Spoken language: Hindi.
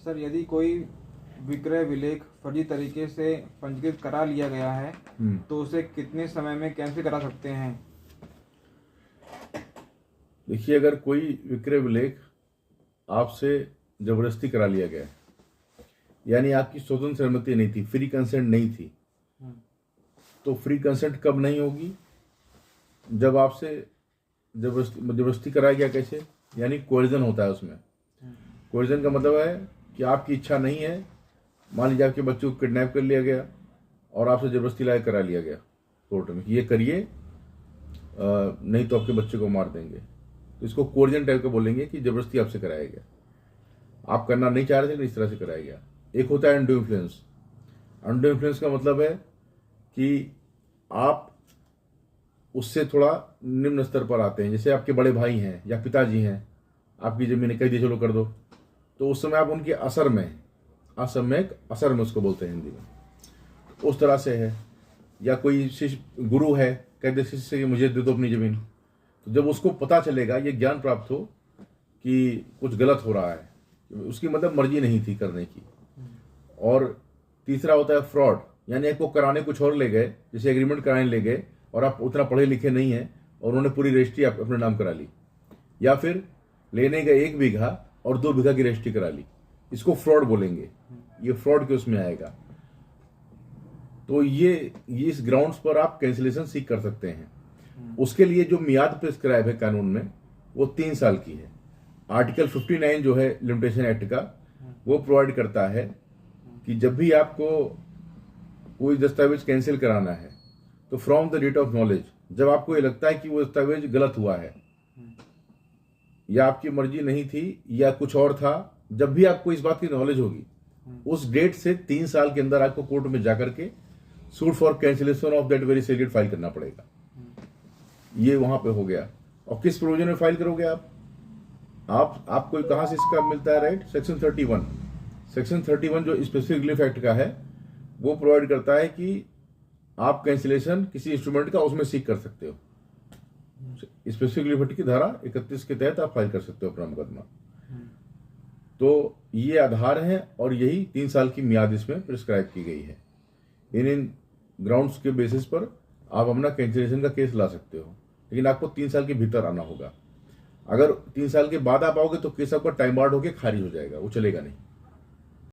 सर, यदि कोई विक्रय विलेख फर्जी तरीके से पंजीकृत करा लिया गया है तो उसे कितने समय में कैंसिल करा सकते हैं? देखिए, अगर कोई विक्रय विलेख आपसे जबरदस्ती करा लिया गया, यानी आपकी स्वतंत्र सहमति नहीं थी, फ्री कंसेंट नहीं थी, तो फ्री कंसेंट कब नहीं होगी? जब आपसे जबरदस्ती कराया गया। कैसे? यानी कोएर्जन होता है उसमें। कोएर्जन का मतलब है कि आपकी इच्छा नहीं है, मान लीजिए आपके बच्चे को किडनैप कर लिया गया और आपसे जबरदस्ती लाया करा लिया गया कोर्ट में कि ये करिए, नहीं तो आपके बच्चे को मार देंगे, तो इसको कोएर्जन टाइप का बोलेंगे कि जबरदस्ती आपसे कराया गया, आप करना नहीं चाह रहे थे लेकिन इस तरह से कराया गया। एक होता है अनड्यू इन्फ्लुएंस। अनड्यू इन्फ्लुएंस का मतलब है कि आप उससे थोड़ा निम्न स्तर पर आते हैं, जैसे आपके बड़े भाई हैं या पिताजी हैं, आपकी जमीन कह दी चलो कर दो, तो उस समय आप उनके असर में, असम्यक असर में उसको बोलते हैं हिंदी में, तो उस तरह से है। या कोई शिष्य गुरु है, कह दे शिष्य से कि मुझे दे दो अपनी जमीन, तो जब उसको पता चलेगा, ये ज्ञान प्राप्त हो कि कुछ गलत हो रहा है, उसकी मतलब मर्जी नहीं थी करने की। और तीसरा होता है फ्रॉड, यानी आपको कराने कुछ और ले गए, जैसे एग्रीमेंट कराने ले गए और आप उतना पढ़े लिखे नहीं हैं और उन्होंने पूरी रजिस्ट्री अपने नाम करा ली, या फिर लेने गए 1 बीघा और 2 बीघा की रजिस्ट्री करा ली, इसको फ्रॉड बोलेंगे। ये फ्रॉड के उसमें आएगा। तो ये इस ग्राउंड्स पर आप कैंसिलेशन सीख कर सकते हैं। उसके लिए जो मियाद प्रिस्क्राइब है कानून में, वो 3 साल की है। आर्टिकल 59 जो है लिमिटेशन एक्ट का, वो प्रोवाइड करता है कि जब भी आपको कोई दस्तावेज कैंसिल कराना है तो from the date of knowledge, जब आपको ये लगता है कि वो दस्तावेज गलत हुआ है या आपकी मर्जी नहीं थी या कुछ और था, जब भी आपको इस बात की नॉलेज होगी, उस डेट से 3 साल के अंदर आपको कोर्ट में जाकर के suit for cancellation of that very secret file करना पड़ेगा। ये वहां पे हो गया। और किस प्रोविजन में फाइल करोगे आपको कहां से इसका मिलता है राइट? सेक्शन 31। सेक्शन 31 जो स्पेसिफिक रिलीफ एक्ट का है, वो प्रोवाइड करता है कि आप कैंसिलेशन किसी इंस्ट्रूमेंट का उसमें सीख कर सकते हो। स्पेसिफिक रिलीफ एक्ट की धारा 31 के तहत आप फाइल कर सकते हो अपना मुकदमा। तो ये आधार है और यही 3 साल की मियाद इसमें प्रिस्क्राइब की गई है। इन ग्राउंड्स के बेसिस पर आप अपना कैंसिलेशन का केस ला सकते हो, लेकिन आपको 3 साल के भीतर आना होगा। अगर 3 साल के बाद आप आओगे तो केस आपका टाइम बाउंड होकर खारिज हो जाएगा, वो चलेगा नहीं।